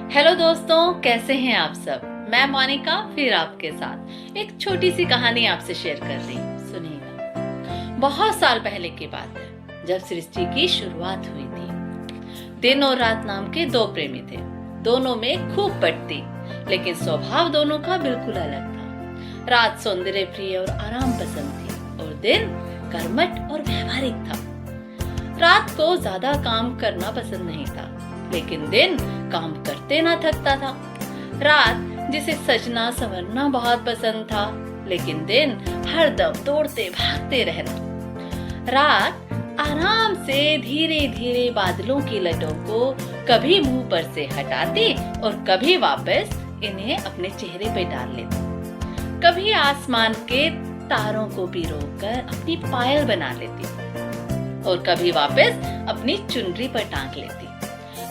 Hello दोस्तों, कैसे हैं आप सब। मैं मोनिका फिर आपके साथ एक छोटी सी कहानी आपसे शेयर कर रही हूँ। सुनिएगा। बहुत साल पहले की बात है, जब सृष्टि की शुरुआत हुई थी। दिन और रात नाम के दो प्रेमी थे। दोनों में खूब पटती, लेकिन स्वभाव दोनों का बिल्कुल अलग था। रात सौंदर्य प्रिय और आराम पसंद थी और दिन कर्मठ और व्यवहारिक था। रात को ज्यादा काम करना पसंद नहीं था, लेकिन दिन काम करते ना थकता था। रात जिसे सजना संवरना बहुत पसंद था, लेकिन दिन हरदम दौड़ते भागते रहना। रात आराम से धीरे धीरे बादलों की लटों को कभी मुंह पर से हटाती और कभी वापस इन्हें अपने चेहरे पे डाल लेती। कभी आसमान के तारों को पिरोकर अपनी पायल बना लेती और कभी वापस अपनी चुनरी पर टांग लेती।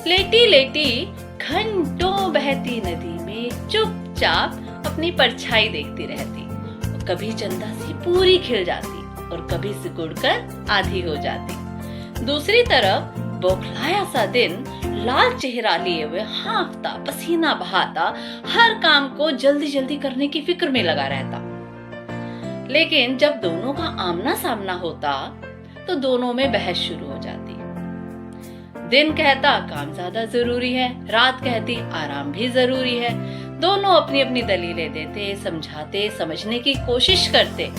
लेटी लेटी घंटों बहती नदी में चुपचाप अपनी परछाई देखती रहती और कभी चंदा सी पूरी खिल जाती और कभी सिकुड़कर आधी हो जाती। दूसरी तरफ बौखलाया सा दिन लाल चेहरा लिए हुए हाँफता पसीना बहाता हर काम को जल्दी जल्दी करने की फिक्र में लगा रहता। लेकिन जब दोनों का आमना सामना होता तो दोनों में बहस शुरू हो जाती। दिन कहता काम ज्यादा जरूरी है, रात कहती आराम भी जरूरी है। दोनों अपनी अपनी दलीलें देते, समझाते, समझने की कोशिश करते,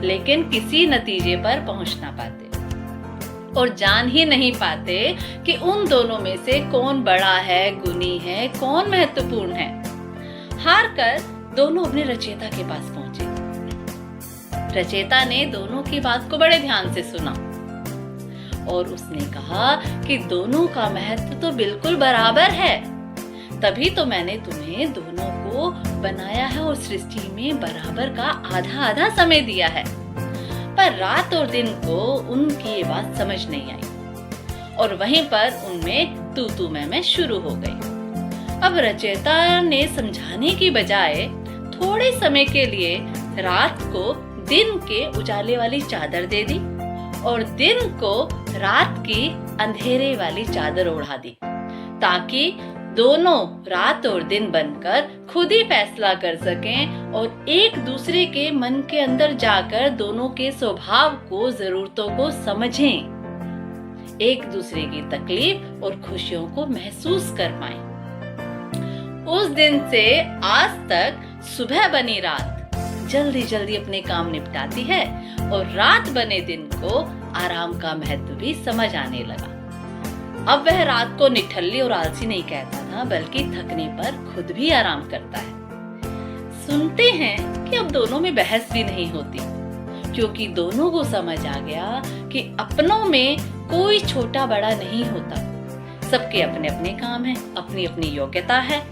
लेकिन किसी नतीजे पर पहुंच ना पाते और जान ही नहीं पाते कि उन दोनों में से कौन बड़ा है, गुणी है, कौन महत्वपूर्ण है। हार कर दोनों अपने रचयिता के पास पहुंचे। रचयिता ने दोनों की बात को बड़े ध्यान से सुना और उसने कहा कि दोनों का महत्व तो बिल्कुल बराबर है, तभी तो मैंने तुम्हें दोनों को बनाया है और सृष्टि में बराबर का आधा आधा समय दिया है। पर रात और दिन को उनकी ये बात समझ नहीं आई और वहीं पर उनमें तू मैं शुरू हो गई। अब रचयिता ने समझाने की बजाय थोड़े समय के लिए रात को दिन के उजाले वाली चादर दे दी और दिन को रात की अंधेरे वाली चादर ओढ़ा दी, ताकि दोनों रात और दिन बनकर खुद ही फैसला कर सकें और एक दूसरे के मन के अंदर जाकर दोनों के स्वभाव को, जरूरतों को समझें, एक दूसरे की तकलीफ और खुशियों को महसूस कर पाएं। उस दिन से आज तक सुबह बनी रात जल्दी जल्दी अपने काम निपटाती है और रात बने दिन को आराम का महत्व भी समझ आने लगा। अब वह रात को निठल्ली और आलसी नहीं कहता था, बल्कि थकने पर खुद भी आराम करता है। सुनते हैं कि अब दोनों में बहस भी नहीं होती, क्योंकि दोनों को समझ आ गया कि अपनों में कोई छोटा बड़ा नहीं होता। सबके अपने अपने काम है, अपनी अपनी योग्यता है।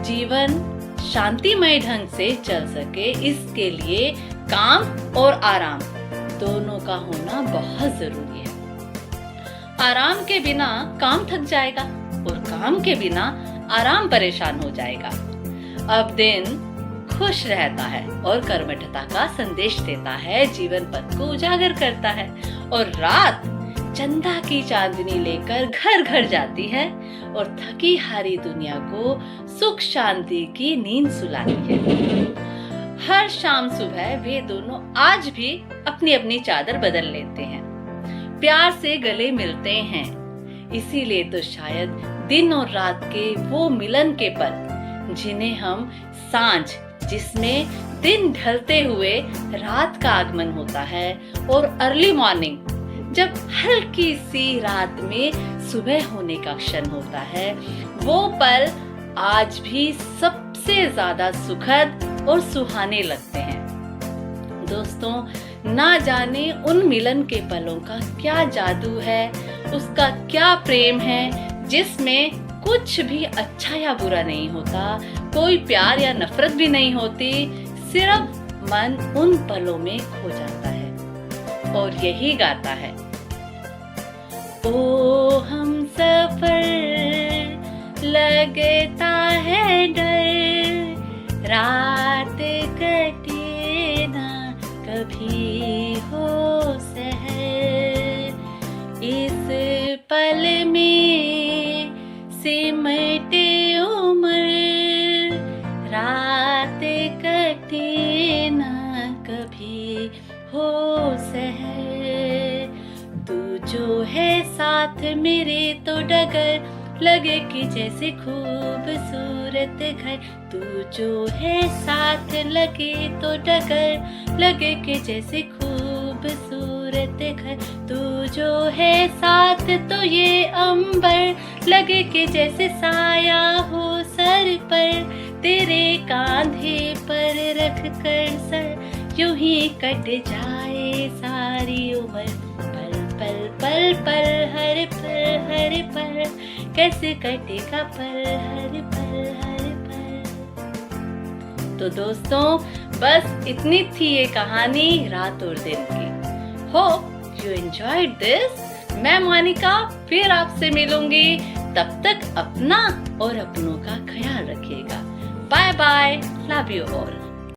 जीवन शांतिमय ढंग से चल सके, इसके लिए काम और आराम दोनों का होना बहुत जरूरी है। आराम के बिना काम थक जाएगा और काम के बिना आराम परेशान हो जाएगा। अब दिन खुश रहता है और कर्मठता का संदेश देता है, जीवन पथ को उजागर करता है और रात चंदा की चांदनी लेकर घर घर जाती है और थकी हारी दुनिया को सुख शांति की नींद सुलाती है। हर शाम सुबह वे दोनों आज भी अपनी अपनी चादर बदल लेते हैं, प्यार से गले मिलते हैं। इसीलिए तो शायद दिन और रात के वो मिलन के पल, जिन्हें हम सांझ, जिसमें दिन ढलते हुए रात का आगमन होता है, और अर्ली मॉर्निंग, जब हल्की सी रात में सुबह होने का क्षण होता है, वो पल आज भी सबसे ज्यादा सुखद और सुहाने लगते हैं। दोस्तों, ना जाने उन मिलन के पलों का क्या जादू है, उसका क्या प्रेम है, जिसमें कुछ भी अच्छा या बुरा नहीं होता, कोई प्यार या नफरत भी नहीं होती, सिर्फ मन उन पलों में खो जाता है और यही गाता है, ओ हम सफर लगता है डर, रात कटे ना कभी हो सहर, इस पल में सिमटे बातें ना कभी हो सहर। तू जो है साथ मेरे तो डगर लगे कि जैसे खूबसूरत घर। तू जो है साथ लगे तो डगर लगे कि जैसे खूबसूरत घर। तू जो है साथ तो ये अंबर लगे कि जैसे साया हो सर पर। तेरे कांधे पर रख कर सर यूं ही कट जाए सारी उम्र। पल पल पल पल हर पल कैसे कटेगा पल हर पल। तो दोस्तों बस इतनी थी ये कहानी रात और दिन की। Hope you enjoyed this. मैं मोनिका फिर आपसे मिलूंगी। तब तक अपना और अपनों का ख्याल रखिएगा। Bye bye, love you all.